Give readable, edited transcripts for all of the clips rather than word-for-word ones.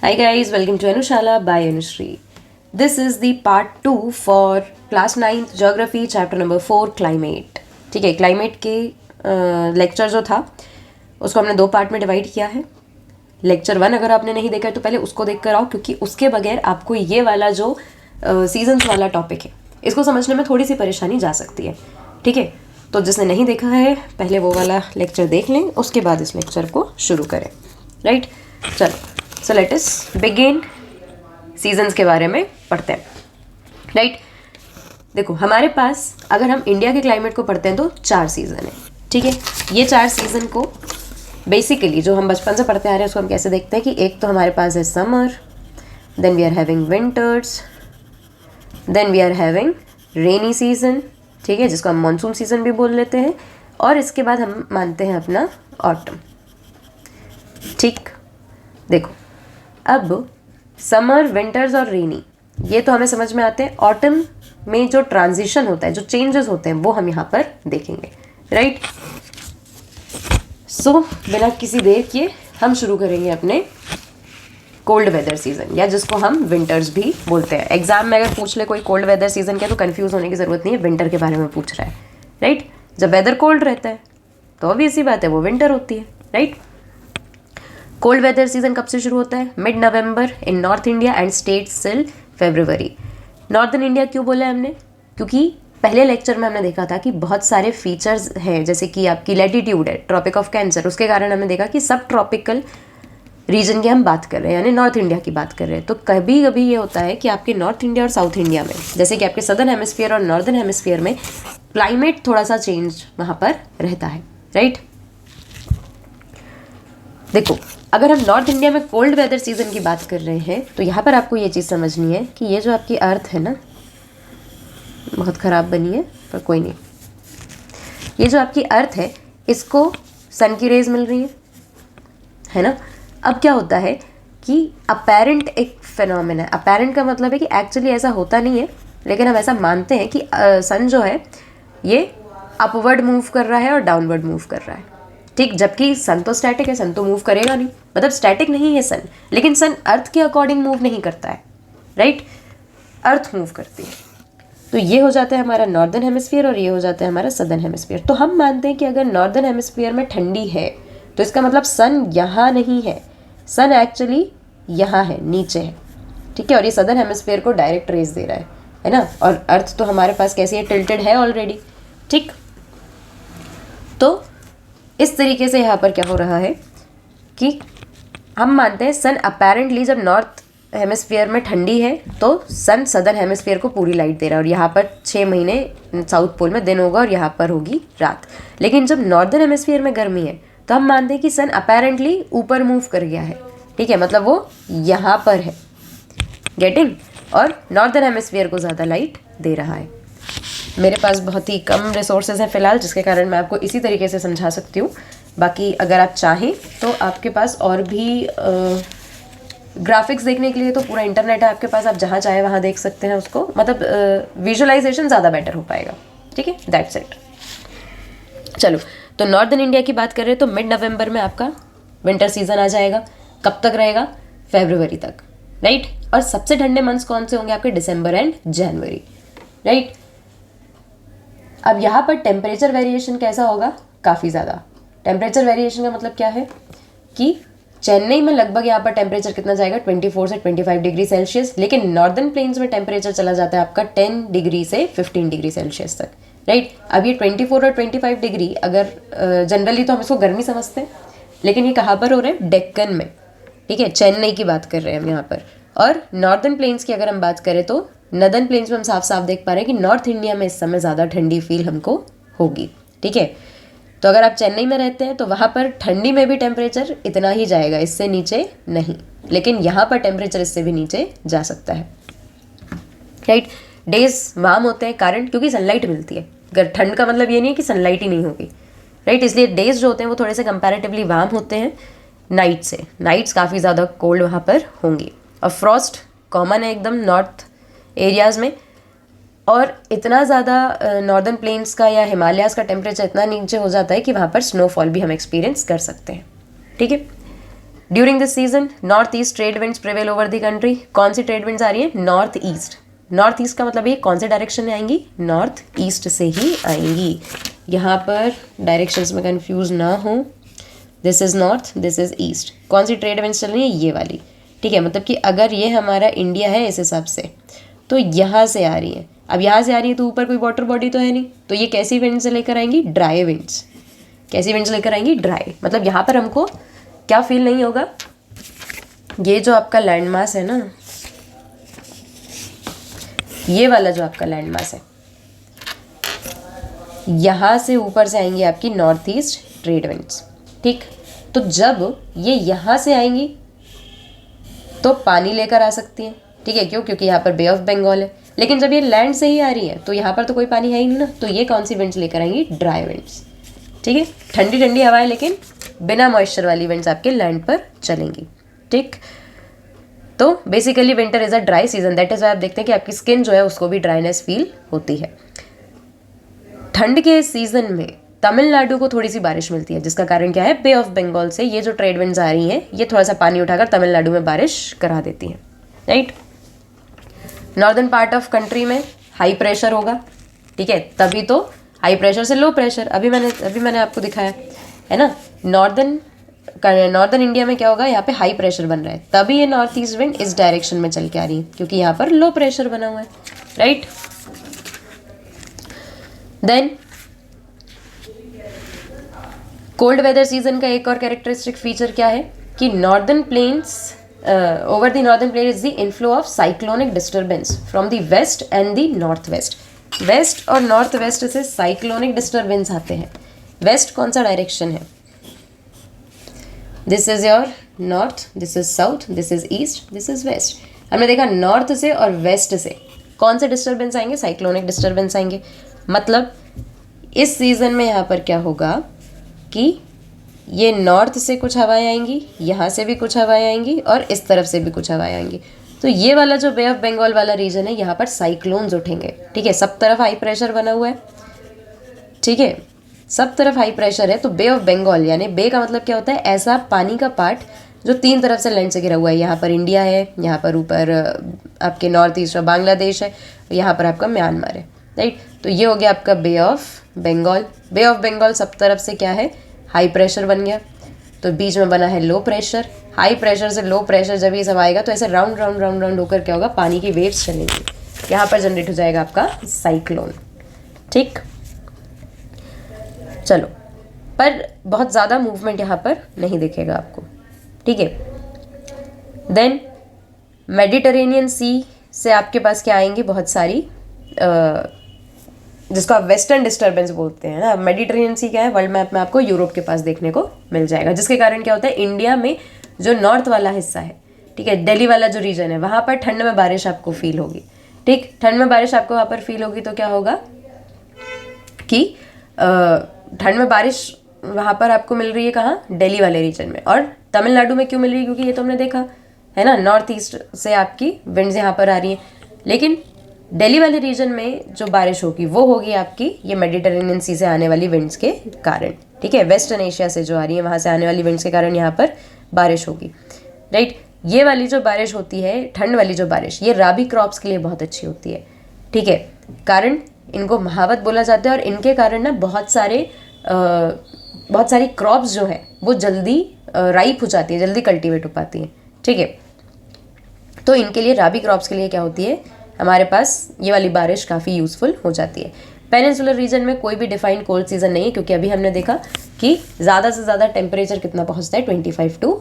Hi guys, welcome to Anushala by Anushree. This is the part 2 for class 9th geography chapter number 4 climate. ठीक है, climate के lecture जो था उसको हमने 2 पार्ट में डिवाइड किया है. लेक्चर 1 अगर आपने नहीं देखा है तो पहले उसको देख कर आओ, क्योंकि उसके बगैर आपको ये वाला जो सीजन्स वाला टॉपिक है इसको समझने में थोड़ी सी परेशानी जा सकती है. ठीक है, तो जिसने नहीं देखा है पहले वो वाला लेक्चर देख लें, उसके बाद इस लेक्चर को शुरू करें. राइट, चलो. So let us begin. Seasons के बारे में पढ़ते हैं. राइट, देखो हमारे पास अगर हम इंडिया के क्लाइमेट को पढ़ते हैं तो 4 सीज़न है. ठीक है, ये 4 सीज़न को बेसिकली जो हम बचपन से पढ़ते आ रहे हैं उसको हम कैसे देखते हैं कि एक तो हमारे पास है summer, then we are having winters, then we are having rainy season. ठीक है, जिसको हम मानसून सीजन भी बोल लेते हैं, और इसके बाद हम मानते हैं अपना ऑटम. ठीक, देखो अब समर, विंटर्स और रेनी ये तो हमें समझ में आते हैं. ऑटम में जो ट्रांजिशन होता है, जो चेंजेस होते हैं, वो हम यहाँ पर देखेंगे. राइट, सो बिना किसी देर किए हम शुरू करेंगे अपने कोल्ड वेदर सीजन, या जिसको हम विंटर्स भी बोलते हैं. एग्जाम में अगर पूछ ले कोई कोल्ड वेदर सीजन क्या, तो कंफ्यूज होने की ज़रूरत नहीं है, विंटर के बारे में पूछ रहा है. राइट, जब वेदर कोल्ड रहता है तो ऑब्वियस सी बात है वो विंटर होती है. राइट, कोल्ड वेदर सीजन कब से शुरू होता है? Mid November in north India and states till February. Northern India क्यों बोला है हमने? क्योंकि पहले लेक्चर में हमने देखा था कि बहुत सारे फीचर्स हैं, जैसे कि आपकी लैटिट्यूड है, ट्रॉपिक ऑफ कैंसर, उसके कारण हमने देखा कि सब ट्रॉपिकल रीजन की हम बात कर रहे हैं, यानी नॉर्थ इंडिया की बात कर रहे हैं. तो कभी कभी ये होता है कि आपके नॉर्थ इंडिया और साउथ इंडिया में, जैसे कि आपके सदर्न हेमिस्फीयर और नॉर्दर्न हेमिस्फीयर में क्लाइमेट थोड़ा सा चेंज वहाँ पर रहता है. राइट, देखो अगर हम नॉर्थ इंडिया में कोल्ड वेदर सीजन की बात कर रहे हैं तो यहाँ पर आपको ये चीज़ समझनी है कि ये जो आपकी अर्थ है ना, बहुत ख़राब बनी है पर कोई नहीं, ये जो आपकी अर्थ है इसको सन की रेज मिल रही है ना. अब क्या होता है कि अपेरेंट एक फिनोमेना है. अपेरेंट का मतलब है कि एक्चुअली ऐसा होता नहीं है, लेकिन हम ऐसा मानते हैं कि सन जो है ये अपवर्ड मूव कर रहा है और डाउनवर्ड मूव कर रहा है. ठीक, जबकि सन तो स्टैटिक है, सन तो मूव करेगा नहीं, मतलब स्टैटिक नहीं है सन, लेकिन सन अर्थ के अकॉर्डिंग मूव नहीं करता है. राइट, अर्थ मूव करती है. तो ये हो जाता है हमारा नॉर्दर्न हेमिस्फीयर और ये हो जाता है हमारा सदर्न हेमिस्फीयर. तो हम मानते हैं कि अगर नॉर्दर्न हेमिस्फीयर में ठंडी है तो इसका मतलब सन यहाँ नहीं है, सन एक्चुअली यहाँ है, नीचे है. ठीक है, और ये सदर्न हेमिस्फीयर को डायरेक्ट रेज दे रहा है ना. और अर्थ तो हमारे पास कैसी है, टिल्टेड है ऑलरेडी. ठीक, तो इस तरीके से यहाँ पर क्या हो रहा है कि हम मानते हैं सन अपेरेंटली जब नॉर्थ हेमिस्फीयर में ठंडी है तो सन सदर्न हेमिस्फीयर को पूरी लाइट दे रहा है, और यहाँ पर 6 महीने साउथ पोल में दिन होगा और यहाँ पर होगी रात. लेकिन जब नॉर्दर्न हेमिस्फीयर में गर्मी है तो हम मानते हैं कि सन अपेरेंटली ऊपर मूव कर गया है. ठीक है, मतलब वो यहाँ पर है, गेटिंग, और नॉर्दर्न हेमिस्फीयर को ज़्यादा लाइट दे रहा है. मेरे पास बहुत ही कम रिसोर्सेज हैं फ़िलहाल, जिसके कारण मैं आपको इसी तरीके से समझा सकती हूँ. बाकी अगर आप चाहें तो आपके पास और भी ग्राफिक्स देखने के लिए तो पूरा इंटरनेट है आपके पास, आप जहाँ चाहे वहाँ देख सकते हैं उसको. मतलब विजुअलाइजेशन ज़्यादा बेटर हो पाएगा. ठीक है, दैट्स इट. चलो, तो नॉर्दर्न इंडिया की बात करें तो मिड नवंबर में आपका विंटर सीजन आ जाएगा. कब तक रहेगा? फरवरी तक. राइट, और सबसे ठंडे मंथ्स कौन से होंगे आपके? दिसंबर एंड जनवरी. राइट, अब यहाँ पर टेम्परेचर वेरिएशन कैसा होगा? काफ़ी ज़्यादा. टेम्परेचर वेरिएशन का मतलब क्या है कि चेन्नई में लगभग यहाँ पर टेम्परेचर कितना जाएगा? 24 से 25 डिग्री सेल्सियस. लेकिन नॉर्दर्न प्लेन्स में टेम्परेचर चला जाता है आपका 10 डिग्री से 15 डिग्री सेल्सियस तक. राइट, अब ये 24 और 25 डिग्री अगर जनरली तो हम इसको गर्मी समझते हैं, लेकिन ये कहाँ पर हो रहे हैं? डेक्कन में. ठीक है, चेन्नई की बात कर रहे हैं हम यहाँ पर. और नॉर्दर्न प्लेन्स की अगर हम बात करें तो नदर्न प्लेन्स में हम साफ साफ देख पा रहे हैं कि नॉर्थ इंडिया में इस समय ज़्यादा ठंडी फील हमको होगी. ठीक है, तो अगर आप चेन्नई में रहते हैं तो वहाँ पर ठंडी में भी टेम्परेचर इतना ही जाएगा, इससे नीचे नहीं. लेकिन यहाँ पर टेम्परेचर इससे भी नीचे जा सकता है. राइट, डेज वार्म होते हैं, कारण क्योंकि सनलाइट मिलती है. अगर ठंड का मतलब ये नहीं है कि सनलाइट ही नहीं होगी. राइट, इसलिए डेज जो होते हैं वो थोड़े से कंपैरेटिवली वार्म होते हैं नाइट से. नाइट्स काफ़ी ज़्यादा कोल्ड वहाँ पर होंगी. और फ्रॉस्ट कॉमन है एकदम नॉर्थ एरियाज़ में, और इतना ज़्यादा नॉर्दर्न प्लेन्स का या हिमालयाज़ का टेम्परेचर इतना नीचे हो जाता है कि वहाँ पर स्नोफॉल भी हम एक्सपीरियंस कर सकते हैं. ठीक है, during this season north east trade winds prevail over the country. कौन सी ट्रेड विंड्स आ रही है? North east. नॉर्थ ईस्ट का मतलब ये कौन से डायरेक्शन में आएंगी? नॉर्थ ईस्ट से ही आएंगी। यहाँ पर डायरेक्शंस में कंफ्यूज ना हो, this is north, this is east. कौन सी ट्रेड विंड्स चल रही है? ये वाली, ठीक है। मतलब कि अगर ये हमारा इंडिया है इस हिसाब से, तो यहाँ से आ रही है। अब यहाँ से आ रही है तो ऊपर कोई वाटर बॉडी तो है नहीं, तो ये कैसी विंड से लेकर आएंगी? Dry winds. कैसी विंड्स लेकर आएंगी? ड्राई। मतलब यहाँ पर हमको क्या फील नहीं होगा? ये जो आपका लैंड मास है ना, ये वाला जो आपका लैंड मास है, यहाँ से ऊपर से आएंगी आपकी नॉर्थ ईस्ट ट्रेड विंड्स, ठीक। तो जब ये यहाँ से आएंगी तो पानी लेकर आ सकती हैं, ठीक है। क्यों? क्योंकि यहाँ पर बे ऑफ बंगाल है। लेकिन जब ये लैंड से ही आ रही है तो यहाँ पर तो कोई पानी है ही नहीं ना, तो ये कौन सी विंड्स लेकर आएंगी? ड्राई विंड्स, ठीक है। ठंडी ठंडी हवाएं, लेकिन बिना मॉइस्चर वाली विंड्स आपके लैंड पर चलेंगी, ठीक। तो basically winter is a dry season, that is why आप देखते हैं कि आपकी स्किन जो है उसको भी ड्राइनेस फील होती है। ठंड के सीजन में तमिलनाडु को थोड़ी सी बारिश मिलती है, जिसका कारण क्या है? बे ऑफ बंगाल से ये जो ट्रेड विंड्स आ रही हैं, ये थोड़ा सा पानी उठाकर तमिलनाडु में बारिश करा देती हैं, right. Northern part of country में हाई प्रेशर होगा, ठीक है। तभी तो हाई प्रेशर से लो प्रेशर, अभी मैंने आपको दिखाया है ना। नॉर्दर्न इंडिया में क्या होगा? यहाँ पे हाई प्रेशर बन रहा है, तभी ये नॉर्थ ईस्ट विंड इस डायरेक्शन में चल के आ रही है, क्योंकि यहाँ पर लो प्रेशर बना हुआ है, right. Then cold weather season का एक और कैरेक्टरिस्टिक फीचर क्या है कि northern plains, over the northern plain is the inflow of cyclonic disturbance from the west and the north west. West और नॉर्थ वेस्ट से साइक्लोनिक डिस्टर्बेंस आते हैं। वेस्ट कौन सा डायरेक्शन है? This is your north, this is south, this is east, this is west. हमने देखा north से और वेस्ट से कौन से डिस्टर्बेंस आएंगे? साइक्लोनिक डिस्टर्बेंस आएंगे। मतलब इस सीजन में यहाँ पर क्या होगा कि ये नॉर्थ से कुछ हवाएं आएंगी, यहाँ से भी कुछ हवाएं आएंगी और इस तरफ से भी कुछ हवाएं आएंगी। तो ये वाला जो बे ऑफ बंगाल वाला रीजन है, यहाँ पर साइक्लोन्स उठेंगे, ठीक है। सब तरफ हाई प्रेशर बना हुआ है, ठीक है। सब तरफ हाई प्रेशर है, तो बे ऑफ बंगाल, यानी बे का मतलब क्या होता है? ऐसा पानी का पार्ट जो तीन तरफ से लैंड से घिरा हुआ है। यहाँ पर इंडिया है, यहाँ पर ऊपर आपके नॉर्थ ईस्ट और बांग्लादेश है, यहाँ पर आपका म्यांमार है, राइट। तो ये हो गया आपका bay of Bengal. Bay of Bengal सब तरफ से क्या है? हाई प्रेशर बन गया, तो बीच में बना है लो प्रेशर। हाई प्रेशर से लो प्रेशर जब ये सब आएगा तो ऐसे राउंड राउंड राउंड राउंड होकर क्या होगा? पानी की वेव्स चलेंगी, यहाँ पर जनरेट हो जाएगा आपका साइक्लोन, ठीक। चलो, पर बहुत ज़्यादा मूवमेंट यहाँ पर नहीं दिखेगा आपको, ठीक है। देन मेडिटेरेनियन सी से आपके पास क्या आएंगी? बहुत सारी जिसको आप वेस्टर्न डिस्टर्बेंस बोलते हैं ना। मेडिटेरेनियन सी क्या है? वर्ल्ड मैप में आपको यूरोप के पास देखने को मिल जाएगा, जिसके कारण क्या होता है? इंडिया में जो नॉर्थ वाला हिस्सा है, ठीक है, दिल्ली वाला जो रीजन है, वहाँ पर ठंड में बारिश आपको फील होगी, ठीक। ठंड में बारिश आपको वहाँ पर फील होगी तो क्या होगा कि ठंड में बारिश वहाँ पर आपको मिल रही है कहाँ? दिल्ली वाले रीजन में। और तमिलनाडु में क्यों मिल रही है? क्योंकि ये तो हमने देखा है ना, नॉर्थ ईस्ट से आपकी विंड्स यहाँ पर आ रही हैं। लेकिन दिल्ली वाले रीजन में जो बारिश होगी वो होगी आपकी ये मेडिटेरेनियन सी से आने वाली विंड्स के कारण, ठीक है। वेस्टर्न एशिया से जो आ रही है वहाँ से आने वाली विंड्स के कारण यहाँ पर बारिश होगी, राइट। ये वाली जो बारिश होती है, ठंड वाली जो बारिश, ये राबी क्रॉप्स के लिए बहुत अच्छी होती है, ठीक है। कारण इनको महावत बोला जाता है और इनके कारण ना बहुत सारी क्रॉप्स जो है वो जल्दी राइप हो जाती है, जल्दी कल्टीवेट हो पाती है, ठीक है। तो इनके लिए राबी क्रॉप्स के लिए क्या होती है? हमारे पास ये वाली बारिश काफ़ी यूज़फुल हो जाती है। पेनिनसुलर रीजन में कोई भी डिफाइंड कोल्ड सीजन नहीं है, क्योंकि अभी हमने देखा कि ज़्यादा से ज़्यादा टेम्परेचर कितना पहुंचता है? 24 टू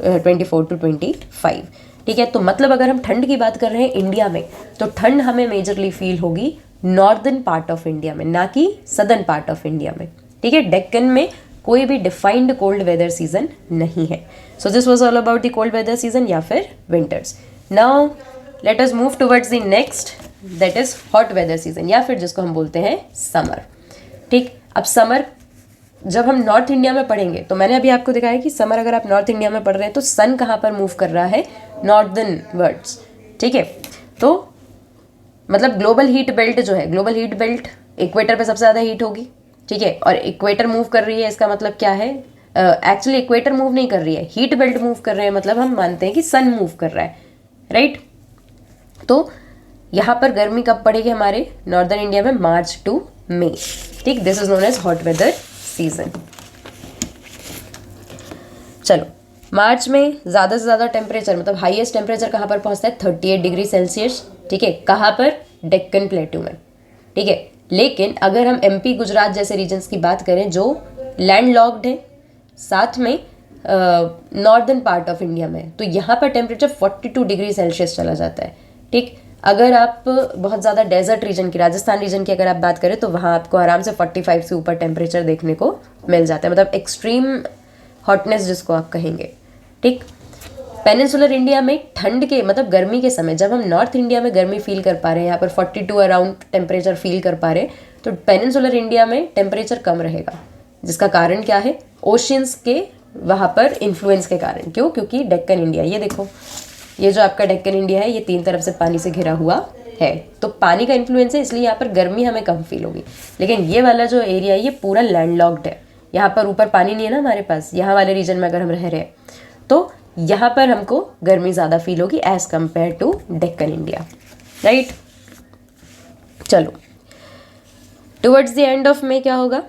25, ठीक है। तो मतलब अगर हम ठंड की बात कर रहे हैं इंडिया में, तो ठंड हमें मेजरली फील होगी नॉर्दर्न पार्ट ऑफ इंडिया में, ना कि सदर्न पार्ट ऑफ इंडिया में, ठीक है। डेक्कन में कोई भी डिफाइंड कोल्ड वेदर सीजन नहीं है। So this was all about the cold weather season या फिर winters. Now let us move towards the next, that is hot weather season या फिर जिसको हम बोलते हैं समर, ठीक। अब समर जब हम नॉर्थ इंडिया में पढ़ेंगे तो मैंने अभी आपको दिखाया कि समर अगर आप नॉर्थ इंडिया में पढ़ रहे हैं तो सन कहाँ पर मूव कर रहा है? नॉर्दर्न वर्ड्स, ठीक है। तो मतलब ग्लोबल हीट बेल्ट जो है, ग्लोबल हीट बेल्ट इक्वेटर पे सबसे ज़्यादा हीट होगी, ठीक है। और इक्वेटर मूव कर रही है, इसका मतलब क्या है? एक्चुअली इक्वेटर मूव नहीं कर रही है, हीट बेल्ट मूव कर रहे हैं, मतलब हम मानते हैं कि सन मूव कर रहा है, राइट। तो यहाँ पर गर्मी कब पड़ेगी हमारे नॉर्दर्न इंडिया में, मार्च टू मई, ठीक। This is known as hot weather season. चलो, मार्च में ज़्यादा से ज़्यादा टेम्परेचर, मतलब हाईएस्ट टेम्परेचर कहाँ पर पहुँचता है, 38 डिग्री सेल्सियस, ठीक है। कहाँ पर, डेक्कन प्लेटू में, ठीक है। लेकिन अगर हम एमपी गुजरात जैसे रीजन्स की बात करें जो लैंड लॉक्ड है, साथ में नॉर्दर्न पार्ट ऑफ इंडिया में, तो यहाँ पर टेम्परेचर 42 डिग्री सेल्सियस चला जाता है, ठीक। अगर आप बहुत ज़्यादा डेजर्ट रीजन की, राजस्थान रीजन की अगर आप बात करें तो वहाँ आपको आराम से 45 से ऊपर टेम्परेचर देखने को मिल जाता है, मतलब एक्सट्रीम हॉटनेस जिसको आप कहेंगे, ठीक। पेनिनसुलर इंडिया में ठंड के, मतलब गर्मी के समय, जब हम नॉर्थ इंडिया में गर्मी फील कर पा रहे हैं, यहाँ पर 42 अराउंड टेम्परेचर फील कर पा रहे हैं, तो पेनिनसुलर इंडिया में टेम्परेचर कम रहेगा, जिसका कारण क्या है, ओशियंस के वहाँ पर इन्फ्लुएंस के कारण। क्यों, क्योंकि डेक्कन इंडिया, ये देखो, ये जो आपका डेक्कन इंडिया है, ये 3 तरफ से पानी से घिरा हुआ है, तो पानी का इन्फ्लुएंस है, इसलिए यहाँ पर गर्मी हमें कम फील होगी। लेकिन ये वाला जो एरिया है ये पूरा लैंडलॉक्ड है, यहाँ पर ऊपर पानी नहीं है ना हमारे पास, यहाँ वाले रीजन में अगर हम रह रहे हैं तो यहाँ पर हमको गर्मी ज़्यादा फील होगी as compare to Deccan India, right. चलो, towards the end of May क्या होगा,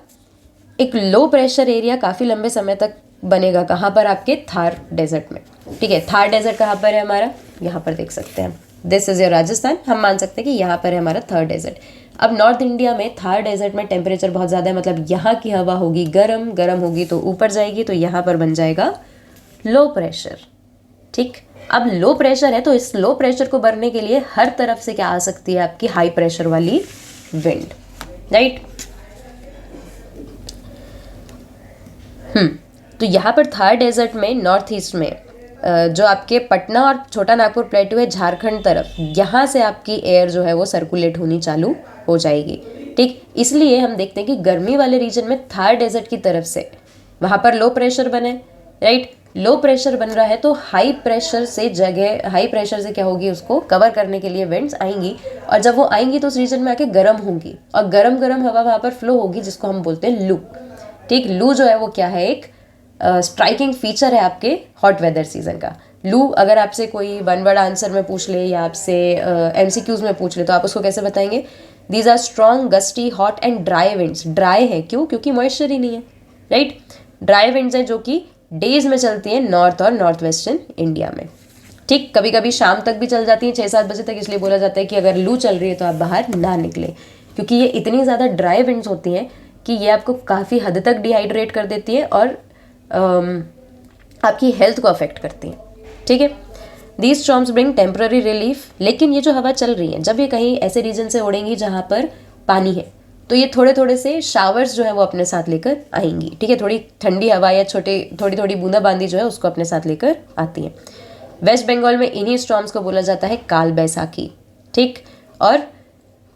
एक लो प्रेशर एरिया काफ़ी लंबे समय तक बनेगा, कहाँ पर, आपके थार डेजर्ट में, ठीक है। थार डेजर्ट कहाँ पर है हमारा, यहाँ पर देख सकते हैं, दिस इज योर राजस्थान, हम मान सकते हैं कि यहाँ पर है हमारा थार डेजर्ट। अब नॉर्थ इंडिया में थार डेजर्ट में टेम्परेचर बहुत ज़्यादा है, मतलब यहाँ की हवा होगी गर्म, गर्म होगी तो ऊपर जाएगी, तो यहाँ पर बन जाएगा लो प्रेशर, ठीक। अब लो प्रेशर है तो इस लो प्रेशर को भरने के लिए हर तरफ से क्या आ सकती है, आपकी हाई प्रेशर वाली विंड, राइट। तो यहाँ पर थार डेजर्ट में नॉर्थ ईस्ट में जो आपके पटना और छोटा नागपुर प्लेटू है झारखंड तरफ, यहाँ से आपकी एयर जो है वो सर्कुलेट होनी चालू हो जाएगी, ठीक। इसलिए हम देखते हैं कि गर्मी वाले रीजन में थार डेजर्ट की तरफ से वहाँ पर लो प्रेशर बने, राइट। लो प्रेशर बन रहा है तो हाई प्रेशर से क्या होगी, उसको कवर करने के लिए विंड्स आएंगी, और जब वो आएंगी तो उस रीजन में आके गर्म होंगी, और गर्म गर्म हवा वहाँ पर फ्लो होगी, जिसको हम बोलते हैं लू, ठीक। लू जो है वो क्या है, एक स्ट्राइकिंग फीचर है आपके हॉट वेदर सीजन का। लू अगर आपसे कोई वन वर्ड आंसर में पूछ ले या आपसे एमसीक्यूज में पूछ ले तो आप उसको कैसे बताएंगे, these are strong gusty hot and dry winds. Dry है क्यों, क्योंकि मॉइस्चर ही नहीं है, राइट। ड्राई विंड्स हैं जो कि डेज में चलती हैं नॉर्थ और नॉर्थ वेस्टर्न इंडिया में, ठीक। कभी कभी शाम तक भी चल जाती हैं, 6-7 बजे तक, इसलिए बोला जाता है कि अगर लू चल रही है तो आप बाहर ना निकले, क्योंकि ये इतनी ज़्यादा ड्राई विंड्स होती हैं कि ये आपको काफ़ी हद तक डिहाइड्रेट कर देती है और आपकी हेल्थ को अफेक्ट करती हैं, ठीक है। These storms bring temporary relief, लेकिन ये जो हवा चल रही है, जब ये कहीं ऐसे रीजन से उड़ेंगी जहाँ पर पानी है, तो ये थोड़े थोड़े से शावर्स जो है वो अपने साथ लेकर आएंगी, ठीक है। थोड़ी ठंडी हवा या थोड़ी थोड़ी बूंदाबांदी जो है उसको अपने साथ लेकर आती है। वेस्ट बंगाल में इन्हीं स्टॉर्म्स को बोला जाता है काल बैसाखी, ठीक। और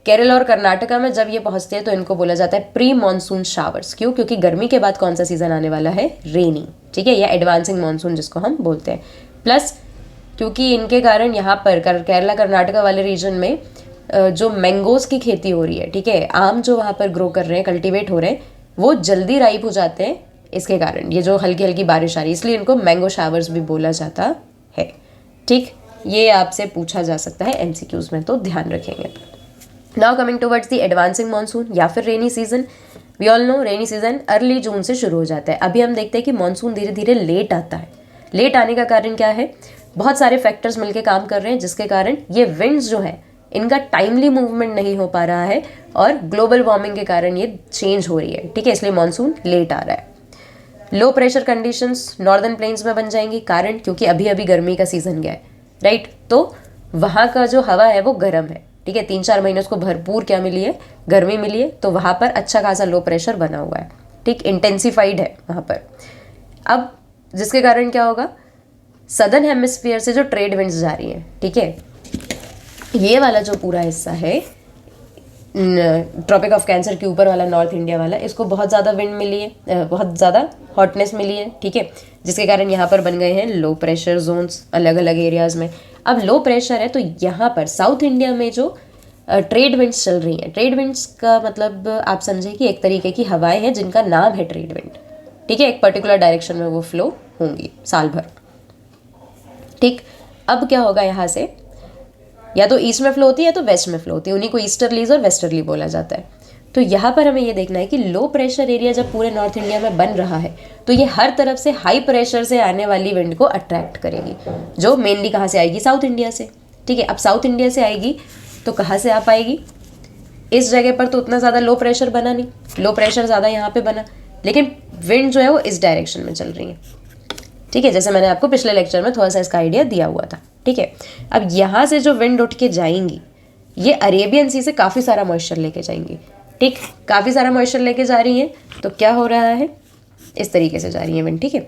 केरल और कर्नाटका में जब ये पहुंचते हैं तो इनको बोला जाता है प्री मानसून शावर्स। क्यों, क्योंकि गर्मी के बाद कौन सा सीजन आने वाला है, रेनी, ठीक है, या एडवांसिंग मानसून जिसको हम बोलते हैं। प्लस क्योंकि इनके कारण यहाँ पर केरला कर्नाटका वाले रीजन में जो मैंगोज की खेती हो रही है, ठीक है, आम जो वहाँ पर ग्रो कर रहे हैं, कल्टीवेट हो रहे हैं, वो जल्दी राइप हो जाते हैं, इसके कारण ये जो हल्की हल्की बारिश आ रही है, इसलिए इनको मैंगो शावर्स भी बोला जाता है, ठीक। ये आपसे पूछा जा सकता है एमसीक्यूज में, तो ध्यान रखेंगे। Now coming towards the advancing monsoon या फिर rainy season. We all know rainy season early June से शुरू हो जाता है। अभी हम देखते हैं कि मानसून धीरे धीरे लेट आता है। लेट आने का कारण क्या है, बहुत सारे फैक्टर्स मिलकर काम कर रहे हैं, जिसके कारण ये विंड्स जो है इनका टाइमली मूवमेंट नहीं हो पा रहा है और ग्लोबल वार्मिंग के कारण ये चेंज हो रही है, ठीक है, इसलिए मानसून लेट आ रहा है। Low pressure conditions northern plains में बन जाएंगी, कारण क्योंकि अभी अभी गर्मी का सीजन गया है, राइट। तो वहाँ का जो हवा है वो गर्म है, ठीक है, 3-4 महीने उसको भरपूर क्या मिली है, गर्मी मिली है, तो वहाँ पर अच्छा खासा लो प्रेशर बना हुआ है, ठीक, इंटेंसिफाइड है वहाँ पर। अब जिसके कारण क्या होगा, सदर्न हेमिस्फीयर से जो ट्रेड विंड्स जा रही हैं, ठीक है, ये वाला जो पूरा हिस्सा है ट्रॉपिक ऑफ कैंसर के ऊपर वाला नॉर्थ इंडिया वाला, इसको बहुत ज़्यादा विंड मिली है, बहुत ज़्यादा हॉटनेस मिली है, ठीक है, जिसके कारण यहाँ पर बन गए हैं लो प्रेशर जोन्स अलग अलग एरियाज़ में। अब लो प्रेशर है तो यहाँ पर साउथ इंडिया में जो ट्रेड विंड्स चल रही हैं, ट्रेड विंड्स का मतलब आप समझे कि एक तरीके की हवाएं हैं जिनका नाम है ट्रेड विंड, ठीक है, एक पर्टिकुलर डायरेक्शन में वो फ्लो होंगी साल भर। ठीक, अब क्या होगा यहाँ से, या तो ईस्ट में फ्लो होती है या तो वेस्ट में फ्लो होती है, उन्हीं को ईस्टर्लीज और वेस्टर्ली बोला जाता है। तो यहाँ पर हमें ये देखना है कि लो प्रेशर एरिया जब पूरे नॉर्थ इंडिया में बन रहा है तो ये हर तरफ से हाई प्रेशर से आने वाली विंड को अट्रैक्ट करेगी, जो मेनली कहाँ से आएगी, साउथ इंडिया से। ठीक है, अब साउथ इंडिया से आएगी तो कहाँ से आ पाएगी, इस जगह पर तो उतना ज़्यादा लो प्रेशर बना नहीं, लो प्रेशर ज़्यादा यहाँ पे बना, लेकिन विंड जो है वो इस डायरेक्शन में चल रही है। ठीक है, जैसे मैंने आपको पिछले लेक्चर में थोड़ा सा इसका आइडिया दिया हुआ था। ठीक है, अब यहाँ से जो विंड उठ के जाएंगी ये अरेबियन सी से काफ़ी सारा मॉइस्चर लेके जाएंगी। ठीक, काफ़ी सारा मॉइस्चर लेके जा रही हैं तो क्या हो रहा है, इस तरीके से जा रही है विंड। ठीक है,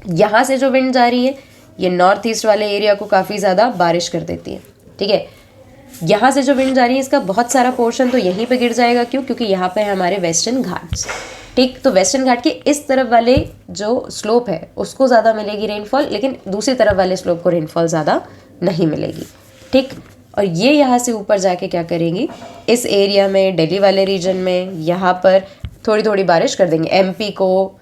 यहाँ से जो विंड जा रही है ये नॉर्थ ईस्ट वाले एरिया को काफ़ी ज़्यादा बारिश कर देती है। ठीक है, यहाँ से जो विंड जा रही है इसका बहुत सारा पोर्शन तो यहीं पे गिर जाएगा। क्यों? क्योंकि यहाँ पे है हमारे वेस्टर्न घाट्स। ठीक, तो वेस्टर्न घाट के इस तरफ वाले जो स्लोप है उसको ज़्यादा मिलेगी रेनफॉल, लेकिन दूसरी तरफ वाले स्लोप को रेनफॉल ज़्यादा नहीं मिलेगी। ठीक, और ये यहाँ से ऊपर जाके क्या करेंगी, इस एरिया में दिल्ली वाले रीजन में यहाँ पर थोड़ी थोड़ी बारिश कर देंगे। एमपी को,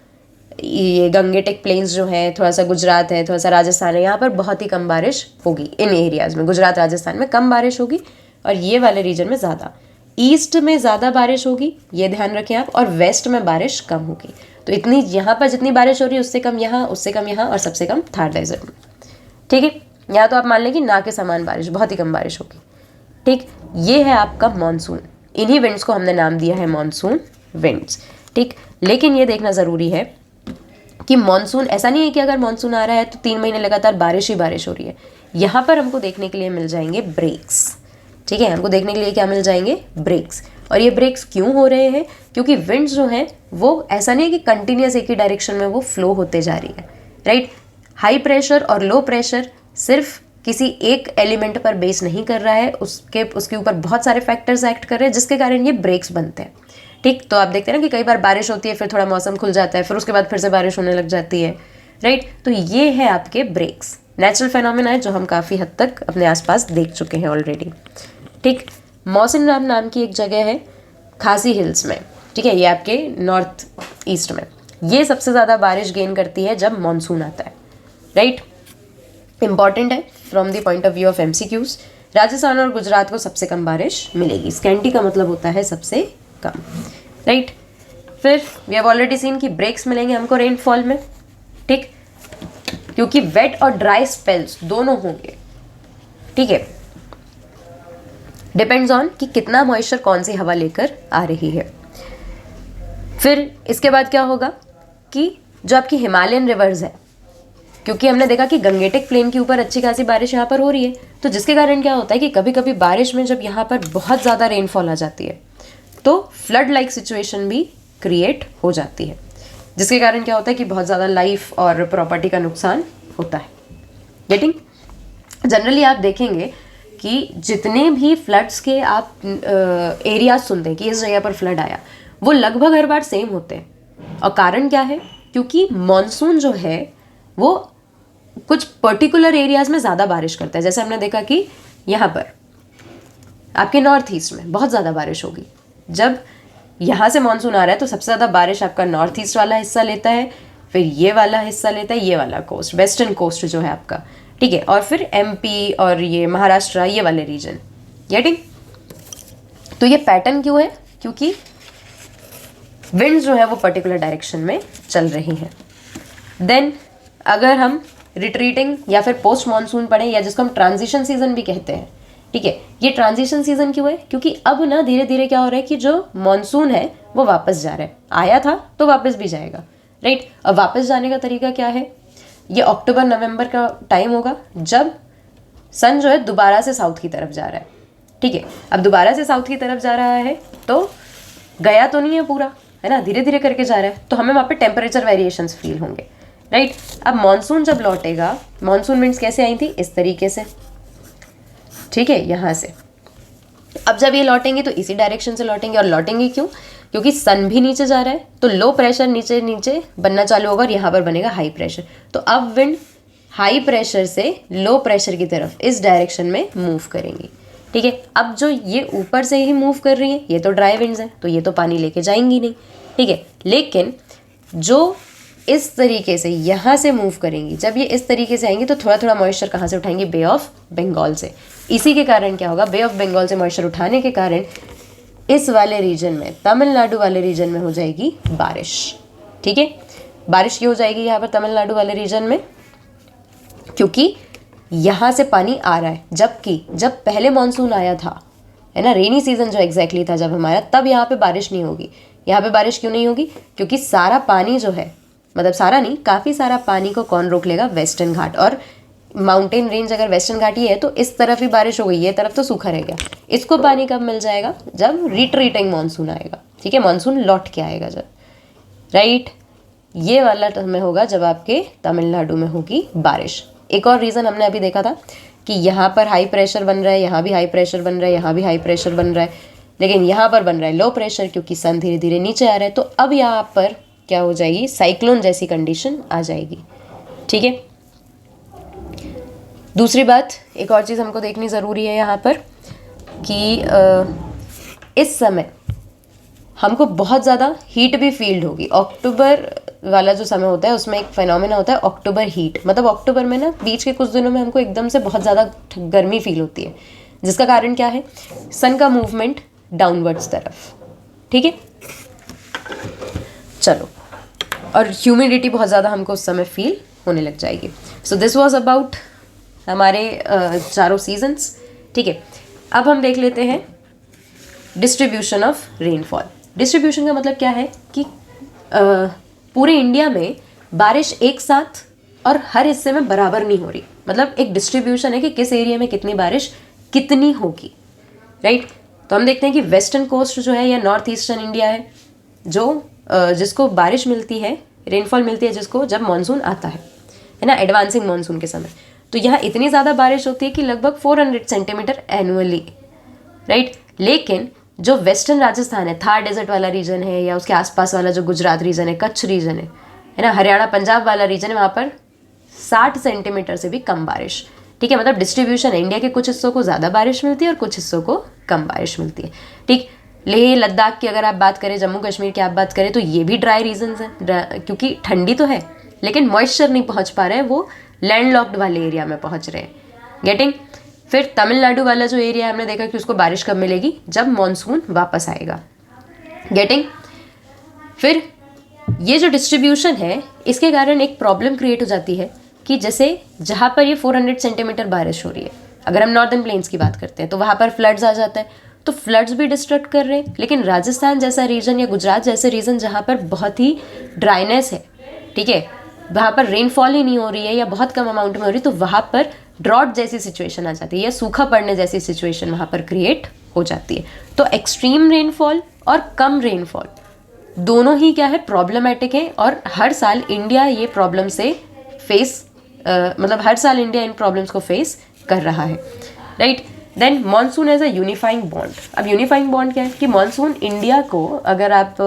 ये गंगेटिक प्लेन्स जो हैं, थोड़ा सा गुजरात है, थोड़ा सा राजस्थान है, यहाँ पर बहुत ही कम बारिश होगी। इन एरियाज़ में गुजरात राजस्थान में कम बारिश होगी और ये वाले रीजन में ज़्यादा। ईस्ट में ज़्यादा बारिश होगी, ये ध्यान रखें आप, और वेस्ट में बारिश कम होगी। तो इतनी यहाँ पर जितनी बारिश हो रही है उससे कम यहाँ, उससे कम यहाँ और सबसे कम थार डेजर्ट में। ठीक है, यहाँ तो आप मान लें कि ना के समान बारिश, बहुत ही कम बारिश होगी। ठीक, ये है आपका मानसून। इन्हीं विंड्स को हमने नाम दिया है मानसून विंड्स। ठीक, लेकिन ये देखना ज़रूरी है कि मानसून ऐसा नहीं है कि अगर मानसून आ रहा है तो 3 महीने लगातार बारिश ही बारिश हो रही है। यहाँ पर हमको देखने के लिए मिल जाएंगे ब्रेक्स। ठीक है, हमको देखने के लिए क्या मिल जाएंगे, ब्रेक्स। और ये ब्रेक्स क्यों हो रहे हैं, क्योंकि विंड्स जो हैं वो ऐसा नहीं है कि कंटिन्यूस एक ही डायरेक्शन में वो फ्लो होते जा रही है। राइट, हाई प्रेशर और लो प्रेशर सिर्फ किसी एक एलिमेंट पर बेस नहीं कर रहा है, उसके ऊपर बहुत सारे फैक्टर्स एक्ट कर रहे हैं जिसके कारण ये ब्रेक्स बनते हैं। ठीक, तो आप देखते हैं ना कि कई बार बारिश होती है, फिर थोड़ा मौसम खुल जाता है, फिर उसके बाद फिर से बारिश होने लग जाती है। राइट, तो ये है आपके ब्रेक्स, नेचुरल फेनोमेना है जो हम काफ़ी हद तक अपने आसपास देख चुके हैं ऑलरेडी। ठीक, मौसिनराम नाम की एक जगह है खासी हिल्स में। ठीक है, ये आपके नॉर्थ ईस्ट में, ये सबसे ज़्यादा बारिश गेन करती है जब मानसून आता है। राइट, इंपॉर्टेंट है from the point of view of MCQs. Rajasthan और गुजरात को सबसे कम बारिश मिलेगी। स्कैंटी का मतलब होता है सबसे कम। राइट, फिर वी हैव ऑलरेडी सीन कि ब्रेक्स मिलेंगे हमको रेनफॉल में। ठीक, क्योंकि वेट और ड्राई स्पेल्स दोनों होंगे। ठीक है, डिपेंड्स ऑन कि कितना मॉइस्चर कौन सी हवा लेकर आ रही है। फिर इसके बाद क्या होगा कि जो आपकी हिमालयन रिवर्स है, क्योंकि हमने देखा कि गंगेटिक प्लेन के ऊपर अच्छी खासी बारिश यहाँ पर हो रही है, तो जिसके कारण क्या होता है कि कभी कभी बारिश में जब यहाँ पर बहुत ज़्यादा रेनफॉल आ जाती है तो फ्लड लाइक सिचुएशन भी क्रिएट हो जाती है, जिसके कारण क्या होता है कि बहुत ज़्यादा लाइफ और प्रॉपर्टी का नुकसान होता है। गेटिंग, जनरली आप देखेंगे कि जितने भी फ्लड्स के आप एरियाज सुनते हैं कि इस जगह पर फ्लड आया, वो लगभग हर बार सेम होते हैं। और कारण क्या है, क्योंकि मॉनसून जो है वो कुछ पर्टिकुलर एरियाज में ज़्यादा बारिश करता है। जैसे हमने देखा कि यहाँ पर आपके नॉर्थ ईस्ट में बहुत ज़्यादा बारिश होगी। जब यहाँ से मानसून आ रहा है तो सबसे ज़्यादा बारिश आपका नॉर्थ ईस्ट वाला हिस्सा लेता है, फिर ये वाला हिस्सा लेता है, ये वाला कोस्ट, वेस्टर्न कोस्ट जो है आपका। ठीक है, और फिर एमपी और ये महाराष्ट्र, ये वाले रीजन। गेटिंग, तो ये पैटर्न क्यों है, क्योंकि विंड्स जो है वो पर्टिकुलर डायरेक्शन में चल रही हैं। देन अगर हम रिट्रीटिंग या फिर पोस्ट मानसून पढ़ें, या जिसको हम ट्रांजिशन सीजन भी कहते हैं। ठीक है, ये ट्रांजिशन सीजन क्यों है, क्योंकि अब ना धीरे धीरे क्या हो रहा है कि जो मानसून है वो वापस जा रहा है। आया था तो वापस भी जाएगा। राइट, अब वापस जाने का तरीका क्या है, ये अक्टूबर नवंबर का टाइम होगा जब सन जो है दोबारा से साउथ की तरफ जा रहा है। ठीक है, अब दोबारा से साउथ की तरफ जा रहा है तो गया तो नहीं है पूरा, है ना, धीरे धीरे करके जा रहा है, तो हमें वहाँ पे टेम्परेचर वेरिएशंस फील होंगे। राइट, अब मानसून जब लौटेगा, मानसून विंड्स कैसे आई थी, इस तरीके से। ठीक है, यहाँ से अब जब ये लौटेंगे तो इसी डायरेक्शन से लौटेंगे। और लौटेंगे क्यों, क्योंकि सन भी नीचे जा रहा है तो लो प्रेशर नीचे नीचे बनना चालू होगा और यहाँ पर बनेगा हाई प्रेशर। तो अब विंड हाई प्रेशर से लो प्रेशर की तरफ इस डायरेक्शन में मूव करेंगी। ठीक है, अब जो ये ऊपर से ही मूव कर रही है ये तो ड्राई विंड्स हैं, तो ये तो पानी लेके जाएंगी नहीं। ठीक है, लेकिन जो इस तरीके से यहाँ से मूव करेंगी, जब ये इस तरीके से आएंगी तो थोड़ा थोड़ा मॉइस्चर कहाँ से उठाएंगी, बे ऑफ बंगाल से। इसी के कारण क्या होगा, बे ऑफ बंगाल से मॉइस्चर उठाने के कारण इस वाले रीजन में, तमिलनाडु वाले रीजन में हो जाएगी बारिश। ठीक है, बारिश क्यों हो जाएगी यहाँ पर तमिलनाडु वाले रीजन में, क्योंकि यहाँ से पानी आ रहा है। जबकि जब पहले मानसून आया था, है ना, रेनी सीजन जो एग्जैक्टली था जब हमारा, तब यहाँ पे बारिश नहीं होगी। यहाँ पे बारिश क्यों नहीं होगी, क्योंकि सारा पानी जो है, मतलब सारा नहीं, काफ़ी सारा पानी को कौन रोक लेगा, वेस्टर्न घाट। और माउंटेन रेंज अगर वेस्टर्न घाट ही है तो इस तरफ ही बारिश हो गई, ये तरफ तो सूखा रह गया। इसको पानी कब मिल जाएगा, जब रिट्रीटिंग मानसून आएगा। ठीक है, मानसून लौट के आएगा जब, राइट। ये वाला समय होगा जब आपके तमिलनाडु में होगी बारिश। एक और रीज़न हमने अभी देखा था कि यहाँ पर हाई प्रेशर बन रहा है, यहाँ भी हाई प्रेशर बन रहा है, यहाँ भी हाई प्रेशर बन रहा है, लेकिन यहाँ पर बन रहा है लो प्रेशर क्योंकि सन धीरे धीरे नीचे आ रहा है। तो अब यहाँ पर क्या हो जाएगी, साइक्लोन जैसी कंडीशन आ जाएगी। ठीक है, दूसरी बात, एक और चीज़ हमको देखनी ज़रूरी है यहाँ पर कि इस समय हमको बहुत ज़्यादा हीट भी फील्ड होगी। अक्टूबर वाला जो समय होता है उसमें एक फिनोमेना होता है अक्टूबर हीट, मतलब अक्टूबर में ना बीच के कुछ दिनों में हमको एकदम से बहुत ज़्यादा गर्मी फील होती है, जिसका कारण क्या है, सन का मूवमेंट डाउनवर्ड्स तरफ। ठीक है, चलो, और ह्यूमिडिटी बहुत ज़्यादा हमको उस समय फील होने लग जाएगी। सो दिस वॉज अबाउट हमारे चारों सीजन्स। ठीक है, अब हम देख लेते हैं डिस्ट्रीब्यूशन ऑफ रेनफॉल। डिस्ट्रीब्यूशन का मतलब क्या है कि पूरे इंडिया में बारिश एक साथ और हर हिस्से में बराबर नहीं हो रही, मतलब एक डिस्ट्रीब्यूशन है कि किस एरिया में कितनी बारिश कितनी होगी, राइट। तो हम देखते हैं कि वेस्टर्न कोस्ट जो है या नॉर्थ ईस्टर्न इंडिया है, जो जिसको बारिश मिलती है, रेनफॉल मिलती है जिसको जब मानसून आता है ना, एडवांसिंग मानसून के समय। तो यहाँ इतनी ज़्यादा बारिश होती है कि लगभग 400 सेंटीमीटर एनुअली, राइट। लेकिन जो वेस्टर्न राजस्थान है, थार डेजर्ट वाला रीजन है, या उसके आसपास वाला जो गुजरात रीजन है, कच्छ रीजन है ना, हरियाणा पंजाब वाला रीजन है, वहाँ पर 60 सेंटीमीटर से भी कम बारिश। ठीक है, मतलब डिस्ट्रीब्यूशन है, इंडिया के कुछ हिस्सों को ज़्यादा बारिश मिलती है और कुछ हिस्सों को कम बारिश मिलती है। ठीक, लेह लद्दाख की अगर आप बात करें, जम्मू कश्मीर की आप बात करें, तो ये भी ड्राई रीजन्स हैं, क्योंकि ठंडी तो है लेकिन मॉइस्चर नहीं पहुंच पा रहे हैं, वो लैंडलॉक्ड वाले एरिया में पहुंच रहे हैं। गेटिंग। फिर तमिलनाडु वाला जो एरिया है, हमने देखा कि उसको बारिश कब मिलेगी, जब मॉनसून वापस आएगा। गेटिंग। फिर ये जो डिस्ट्रीब्यूशन है, इसके कारण एक प्रॉब्लम क्रिएट हो जाती है कि जैसे जहाँ पर ये 400 सेंटीमीटर बारिश हो रही है, अगर हम नॉर्दर्न प्लेन्स की बात करते हैं तो वहाँ पर फ्लड्स आ जाता है, तो फ्लड्स भी डिस्ट्रक्ट कर रहे हैं। लेकिन राजस्थान जैसा रीजन या गुजरात जैसे रीजन जहाँ पर बहुत ही ड्राइनेस है, ठीक है, वहाँ पर रेनफॉल ही नहीं हो रही है या बहुत कम अमाउंट में हो रही है, तो वहाँ पर ड्रॉट जैसी सिचुएशन आ जाती है या सूखा पड़ने जैसी सिचुएशन वहाँ पर क्रिएट हो जाती है। तो एक्सट्रीम रेनफॉल और कम रेनफॉल दोनों ही क्या है, प्रॉब्लमेटिक है, और हर साल इंडिया ये प्रॉब्लम से फेस मतलब हर साल इंडिया इन प्रॉब्लम्स को फेस कर रहा है, right. Then monsoon as a unifying bond. अब यूनिफाइंग बॉन्ड क्या है कि मॉनसून इंडिया को, अगर आप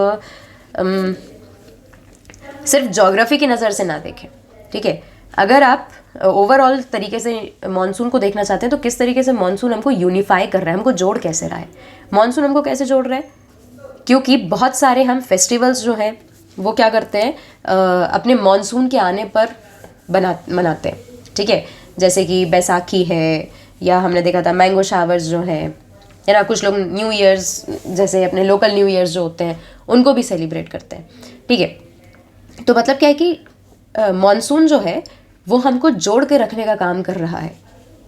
सिर्फ ज्योग्राफी की नज़र से ना देखें, ठीक है, अगर आप ओवरऑल तरीके से मॉनसून को देखना चाहते हैं तो किस तरीके से मॉनसून हमको यूनिफाई कर रहा है, हमको जोड़ कैसे रहा है। मॉनसून हमको कैसे जोड़ रहा है, क्योंकि बहुत सारे हम फेस्टिवल्स जो हैं वो क्या करते हैं, अपने मॉनसून के आने पर मनाते हैं, ठीक है, जैसे कि बैसाखी है, या हमने देखा था मैंगो शावर्स जो है ना, कुछ लोग न्यू ईयर्स जैसे अपने लोकल न्यू ईयर्स जो होते हैं उनको भी सेलिब्रेट करते हैं, ठीक है। तो मतलब क्या है कि मॉनसून जो है वो हमको जोड़ के रखने का काम कर रहा है,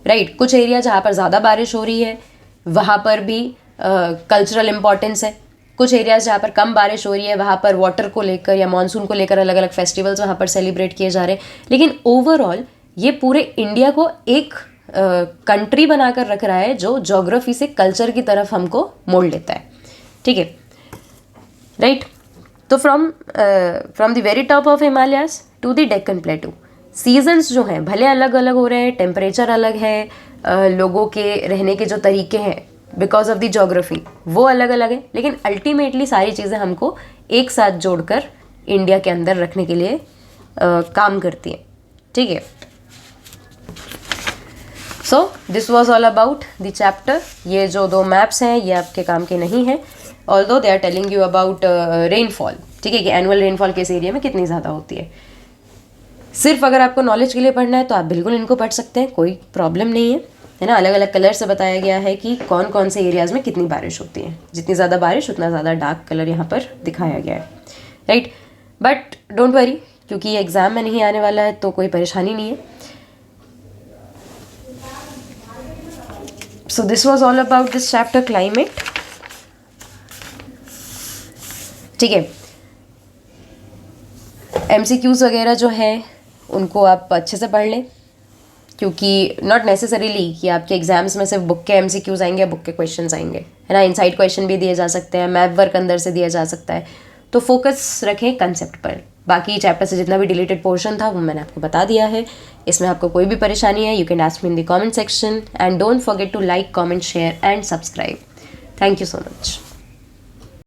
राइट। कुछ एरिया जहाँ पर ज़्यादा बारिश हो रही है वहाँ पर भी कल्चरल इम्पॉर्टेंस है, कुछ एरियाज जहाँ पर कम बारिश हो रही है वहाँ पर वाटर को लेकर या मॉनसून को लेकर अलग अलग फेस्टिवल्स वहाँ पर सेलिब्रेट किए जा रहे हैं। लेकिन ओवरऑल ये पूरे इंडिया को एक कंट्री बनाकर रख रहा है जो ज्योग्राफी से कल्चर की तरफ हमको मोड़ लेता है, ठीक है, राइट। तो from the very top of Himalayas to the Deccan plateau, seasons जो हैं भले अलग अलग हो रहे हैं, टेम्परेचर अलग है, लोगों के रहने के जो तरीके हैं बिकॉज ऑफ द ज्योग्राफी वो अलग अलग है, लेकिन अल्टीमेटली सारी चीज़ें हमको एक साथ जोड़कर इंडिया के अंदर रखने के लिए काम करती हैं, ठीक है। So this was all about the chapter. ये जो 2 मैप्स हैं ये आपके काम के नहीं हैं, although they are telling you about rainfall, ठीक है, कि एनुअल रेनफॉल किस एरिया में कितनी ज़्यादा होती है। सिर्फ अगर आपको नॉलेज के लिए पढ़ना है तो आप बिल्कुल इनको पढ़ सकते हैं, कोई प्रॉब्लम नहीं है ना। अलग अलग कलर से बताया गया है कि कौन कौन से एरियाज़ में कितनी बारिश होती है, जितनी ज़्यादा बारिश उतना ज़्यादा डार्क कलर यहाँ पर दिखाया गया है, राइट। बट डोंट वरी, क्योंकि ये एग्ज़ाम में नहीं आने वाला है तो कोई परेशानी नहीं है। So this was all about this chapter climate, ठीक है। MCQs वगैरह जो है उनको आप अच्छे से पढ़ लें, क्योंकि नॉट नेसेसरीली कि आपके एग्जाम्स में सिर्फ बुक के MCQs आएंगे या बुक के क्वेश्चंस आएंगे, है ना। इनसाइड क्वेश्चन भी दिए जा सकते हैं, मैप वर्क अंदर से दिया जा सकता है, तो फोकस रखें कंसेप्ट पर। बाकी चैप्टर से जितना भी डिलीटेड पोर्शन था वो मैंने आपको बता दिया है। इसमें आपको कोई भी परेशानी है, you can ask me in the comment section, and don't forget to like, comment, share and subscribe. Thank you so much.